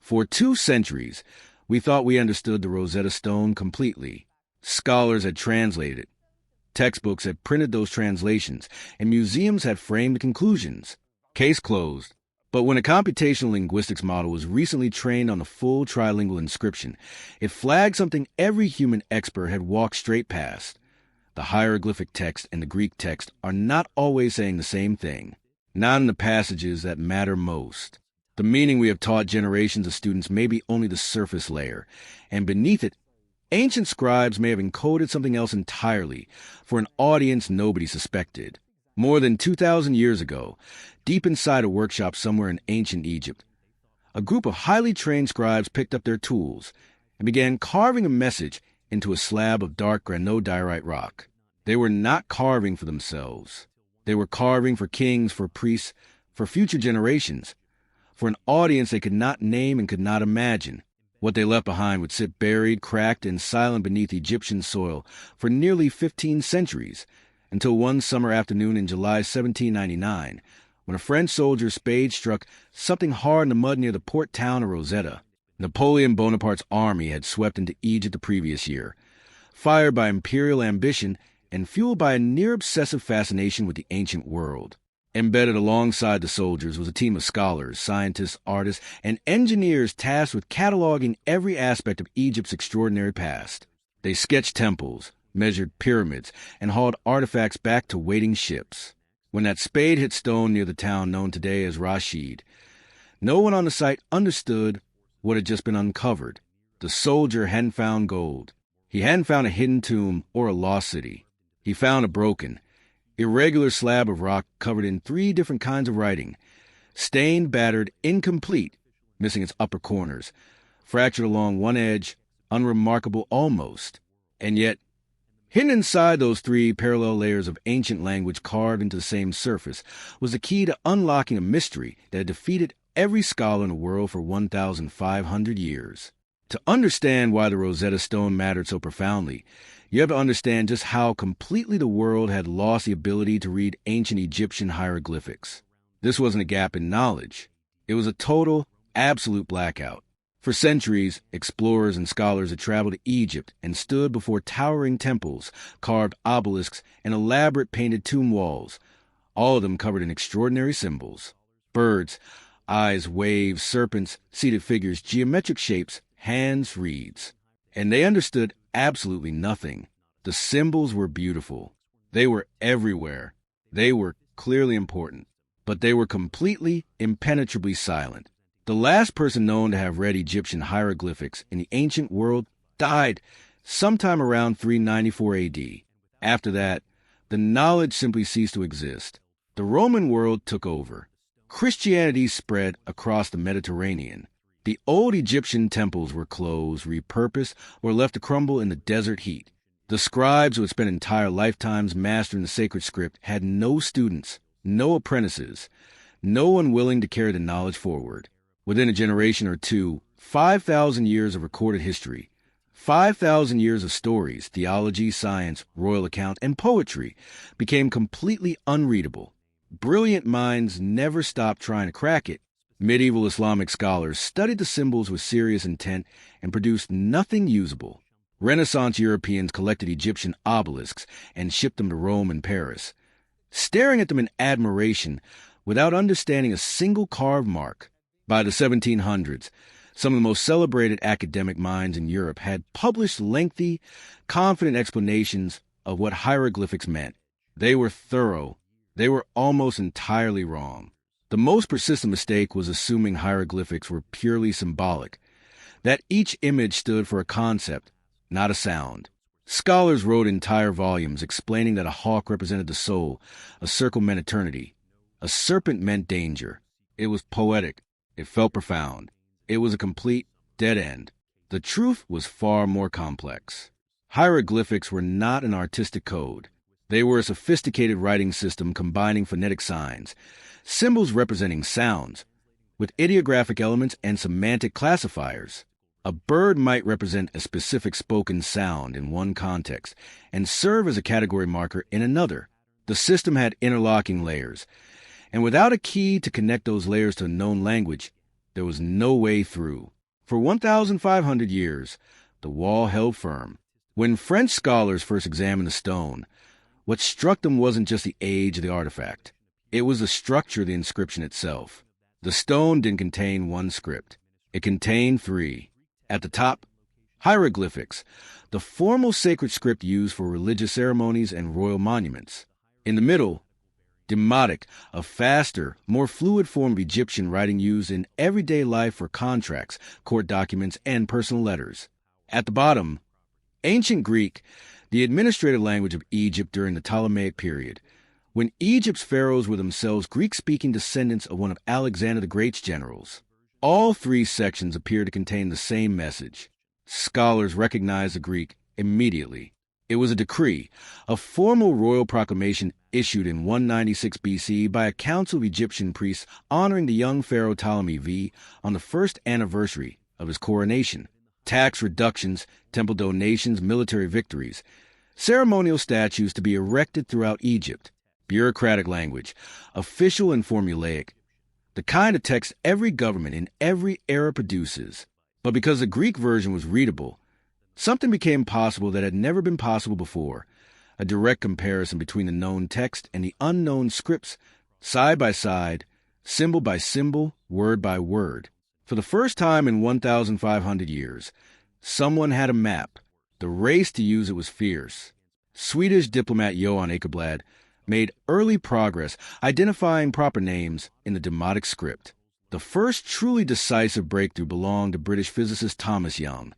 For 2 centuries, we thought we understood the Rosetta Stone completely. Scholars had translated it. Textbooks had printed those translations, and museums had framed the conclusions. Case closed. But when a computational linguistics model was recently trained on a full trilingual inscription, it flagged something every human expert had walked straight past. The hieroglyphic text and the Greek text are not always saying the same thing, not in the passages that matter most. The meaning we have taught generations of students may be only the surface layer, and beneath it, ancient scribes may have encoded something else entirely for an audience nobody suspected. More than 2,000 years ago, deep inside a workshop somewhere in ancient Egypt, a group of highly trained scribes picked up their tools and began carving a message into a slab of dark granodiorite rock. They were not carving for themselves. They were carving for kings, for priests, for future generations, for an audience they could not name and could not imagine. What they left behind would sit buried, cracked, and silent beneath Egyptian soil for nearly 15 centuries, until one summer afternoon in July 1799, when a French soldier's spade struck something hard in the mud near the port town of Rosetta. Napoleon Bonaparte's army had swept into Egypt the previous year, fired by imperial ambition and fueled by a near-obsessive fascination with the ancient world. Embedded alongside the soldiers was a team of scholars, scientists, artists, and engineers tasked with cataloging every aspect of Egypt's extraordinary past. They sketched temples, measured pyramids, and hauled artifacts back to waiting ships. When that spade hit stone near the town known today as Rashid, no one on the site understood what had just been uncovered. The soldier hadn't found gold. He hadn't found a hidden tomb or a lost city. He found a broken, irregular slab of rock covered in 3 different kinds of writing, stained, battered, incomplete, missing its upper corners, fractured along one edge, unremarkable almost. And yet, hidden inside those 3 parallel layers of ancient language carved into the same surface was the key to unlocking a mystery that had defeated every scholar in the world for 1,500 years. To understand why the Rosetta Stone mattered so profoundly, you have to understand just how completely the world had lost the ability to read ancient Egyptian hieroglyphics. This wasn't a gap in knowledge. It was a total, absolute blackout. For centuries, explorers and scholars had traveled to Egypt and stood before towering temples, carved obelisks, and elaborate painted tomb walls, all of them covered in extraordinary symbols. Birds, eyes, waves, serpents, seated figures, geometric shapes, hands, reeds. And they understood absolutely nothing. The symbols were beautiful. They were everywhere. They were clearly important. But they were completely, impenetrably silent. The last person known to have read Egyptian hieroglyphics in the ancient world died sometime around 394 AD. After that, the knowledge simply ceased to exist. The Roman world took over. Christianity spread across the Mediterranean. The old Egyptian temples were closed, repurposed, or left to crumble in the desert heat. The scribes who had spent entire lifetimes mastering the sacred script had no students, no apprentices, no one willing to carry the knowledge forward. Within a generation or two, 5,000 years of recorded history, 5,000 years of stories, theology, science, royal account, and poetry became completely unreadable. Brilliant minds never stopped trying to crack it. Medieval Islamic scholars studied the symbols with serious intent and produced nothing usable. Renaissance Europeans collected Egyptian obelisks and shipped them to Rome and Paris, staring at them in admiration without understanding a single carved mark. By the 1700s, some of the most celebrated academic minds in Europe had published lengthy, confident explanations of what hieroglyphics meant. They were thorough. They were almost entirely wrong. The most persistent mistake was assuming hieroglyphics were purely symbolic, that each image stood for a concept, not a sound. Scholars wrote entire volumes explaining that a hawk represented the soul, a circle meant eternity, a serpent meant danger. It was poetic. It felt profound. It was a complete dead end. The truth was far more complex. Hieroglyphics were not an artistic code. They were a sophisticated writing system combining phonetic signs, symbols representing sounds, with ideographic elements and semantic classifiers. A bird might represent a specific spoken sound in one context and serve as a category marker in another. The system had interlocking layers, and without a key to connect those layers to a known language, There was no way through. For 1,500 years, the wall held firm. When French scholars first examined the stone, what struck them wasn't just the age of the artifact. It was the structure of the inscription itself. The stone didn't contain one script. It contained three. At the top, hieroglyphics, the formal sacred script used for religious ceremonies and royal monuments. In the middle, Demotic, a faster, more fluid form of Egyptian writing used in everyday life for contracts, court documents, and personal letters. At the bottom, Ancient Greek, the administrative language of Egypt during the Ptolemaic period, when Egypt's pharaohs were themselves Greek-speaking descendants of one of Alexander the Great's generals. All three sections appear to contain the same message. Scholars recognize the Greek immediately. It was a decree, a formal royal proclamation issued in 196 BC by a council of Egyptian priests honoring the young pharaoh Ptolemy V on the first anniversary of his coronation. Tax reductions, temple donations, military victories, ceremonial statues to be erected throughout Egypt, bureaucratic language, official and formulaic, the kind of text every government in every era produces. But because the Greek version was readable, something became possible that had never been possible before: a direct comparison between the known text and the unknown scripts, side by side, symbol by symbol, word by word. For the first time in 1,500 years, someone had a map. The race to use it was fierce. Swedish diplomat Johan Ekeblad made early progress identifying proper names in the Demotic script. The first truly decisive breakthrough belonged to British physicist Thomas Young,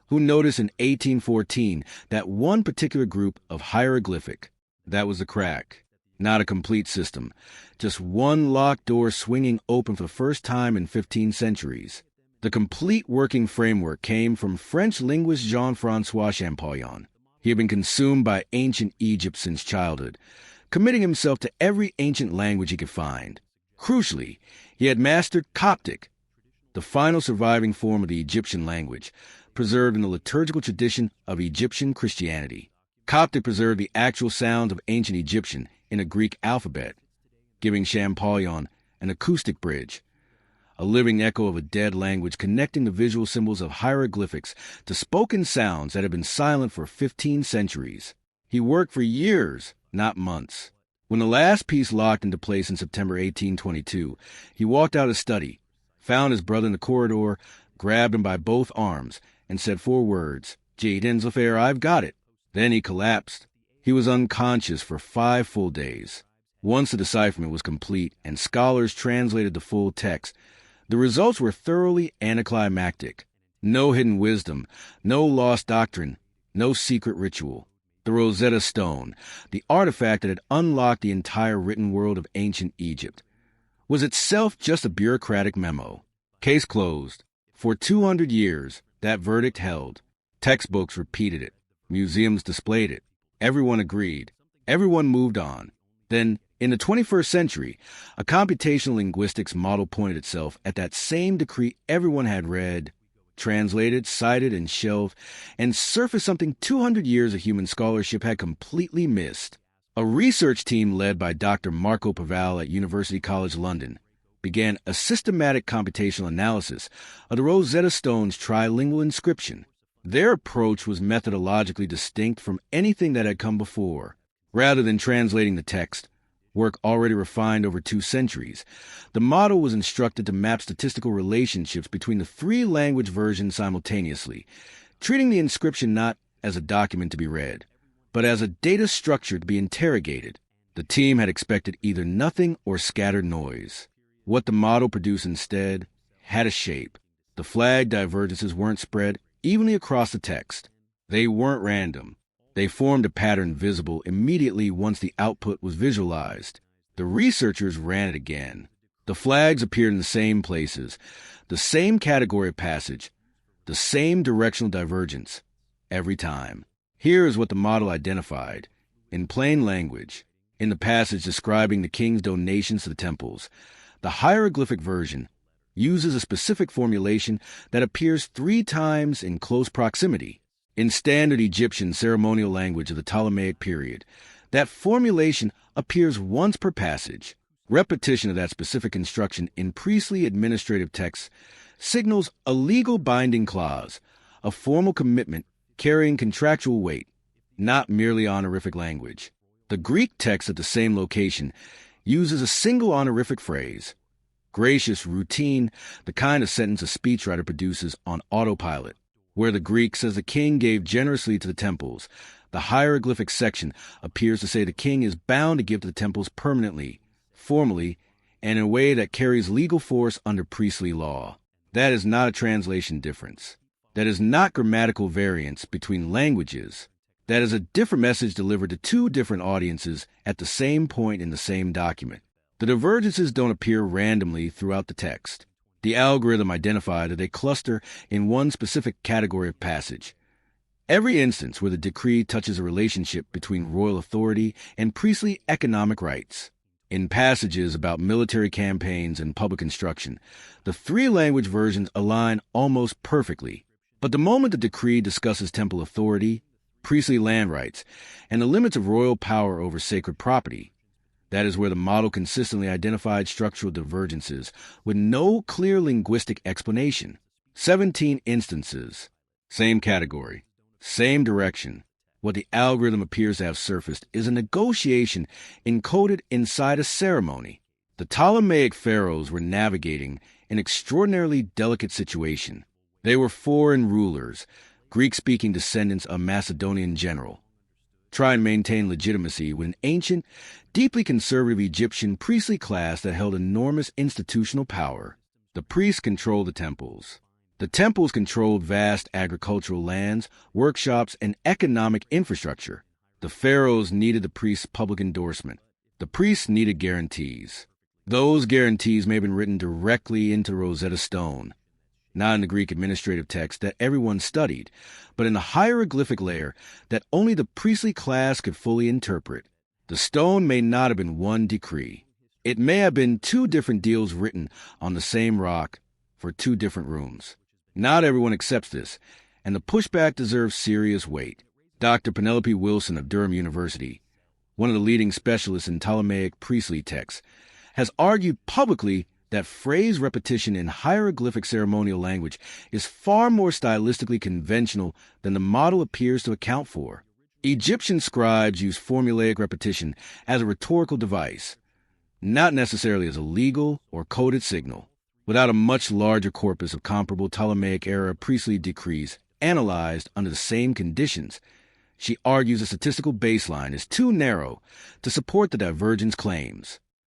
who noticed in 1814 that one particular group of hieroglyphic, that was the crack. Not a complete system, just one locked door swinging open for the first time in 15 centuries. The complete working framework came from French linguist Jean-François Champollion. He had been consumed by ancient Egypt since childhood, committing himself to every ancient language he could find. Crucially, he had mastered Coptic, the final surviving form of the Egyptian language, preserved in the liturgical tradition of Egyptian Christianity. Coptic preserved the actual sounds of ancient Egyptian in a Greek alphabet, giving Champollion an acoustic bridge, a living echo of a dead language connecting the visual symbols of hieroglyphics to spoken sounds that had been silent for 15 centuries. He worked for years, not months. When the last piece locked into place in September 1822, he walked out of his study, found his brother in the corridor, grabbed him by both arms, and said 4 words: "Gee, Dinzelfair, I've got it." Then he collapsed. He was unconscious for 5 full days. Once the decipherment was complete and scholars translated the full text, the results were thoroughly anticlimactic. No hidden wisdom, no lost doctrine, no secret ritual. The Rosetta Stone, the artifact that had unlocked the entire written world of ancient Egypt, was itself just a bureaucratic memo. Case closed. For 200 years, that verdict held. Textbooks repeated it. Museums displayed it. Everyone agreed. Everyone moved on. Then, in the 21st century, a computational linguistics model pointed itself at that same decree everyone had read, translated, cited, and shelved, and surfaced something 200 years of human scholarship had completely missed. A research team led by Dr. Marco Paval at University College London began a systematic computational analysis of the Rosetta Stone's trilingual inscription. Their approach was methodologically distinct from anything that had come before. Rather than translating the text, work already refined over 2 centuries, the model was instructed to map statistical relationships between the 3 language versions simultaneously, treating the inscription not as a document to be read, but as a data structure to be interrogated. The team had expected either nothing or scattered noise. What the model produced instead had a shape. The flag divergences weren't spread evenly across the text. They weren't random. They formed a pattern visible immediately once the output was visualized. The researchers ran it again. The flags appeared in the same places, the same category of passage, the same directional divergence, every time. Here is what the model identified. In plain language, in the passage describing the king's donations to the temples, the hieroglyphic version uses a specific formulation that appears 3 times in close proximity. In standard Egyptian ceremonial language of the Ptolemaic period, that formulation appears once per passage. Repetition of that specific instruction in priestly administrative texts signals a legal binding clause, a formal commitment carrying contractual weight, not merely honorific language. The Greek text at the same location uses a single honorific phrase, gracious, routine, the kind of sentence a speechwriter produces on autopilot. Where the Greek says the king gave generously to the temples, the hieroglyphic section appears to say the king is bound to give to the temples permanently, formally, and in a way that carries legal force under priestly law. That is not a translation difference. That is not grammatical variance between languages. That is a different message delivered to two different audiences at the same point in the same document. The divergences don't appear randomly throughout the text. The algorithm identified that they cluster in one specific category of passage. Every instance where the decree touches a relationship between royal authority and priestly economic rights. In passages about military campaigns and public instruction, the three language versions align almost perfectly. But the moment the decree discusses temple authority, priestly land rights, and the limits of royal power over sacred property, that is where the model consistently identified structural divergences with no clear linguistic explanation. 17 instances, same category, same direction. What the algorithm appears to have surfaced is a negotiation encoded inside a ceremony. The Ptolemaic pharaohs were navigating an extraordinarily delicate situation. They were foreign rulers, Greek-speaking descendants of a Macedonian general. Try and maintain legitimacy with an ancient, deeply conservative Egyptian priestly class that held enormous institutional power. The priests controlled the temples. The temples controlled vast agricultural lands, workshops, and economic infrastructure. The pharaohs needed the priests' public endorsement. The priests needed guarantees. Those guarantees may have been written directly into Rosetta Stone, not in the Greek administrative text that everyone studied, but in the hieroglyphic layer that only the priestly class could fully interpret. The stone may not have been one decree. It may have been two different deals written on the same rock for two different rooms. Not everyone accepts this, and the pushback deserves serious weight. Dr. Penelope Wilson of Durham University, one of the leading specialists in Ptolemaic priestly texts, has argued publicly that phrase repetition in hieroglyphic ceremonial language is far more stylistically conventional than the model appears to account for. Egyptian scribes used formulaic repetition as a rhetorical device, not necessarily as a legal or coded signal. Without a much larger corpus of comparable Ptolemaic-era priestly decrees analyzed under the same conditions, she argues the statistical baseline is too narrow to support the divergence claims.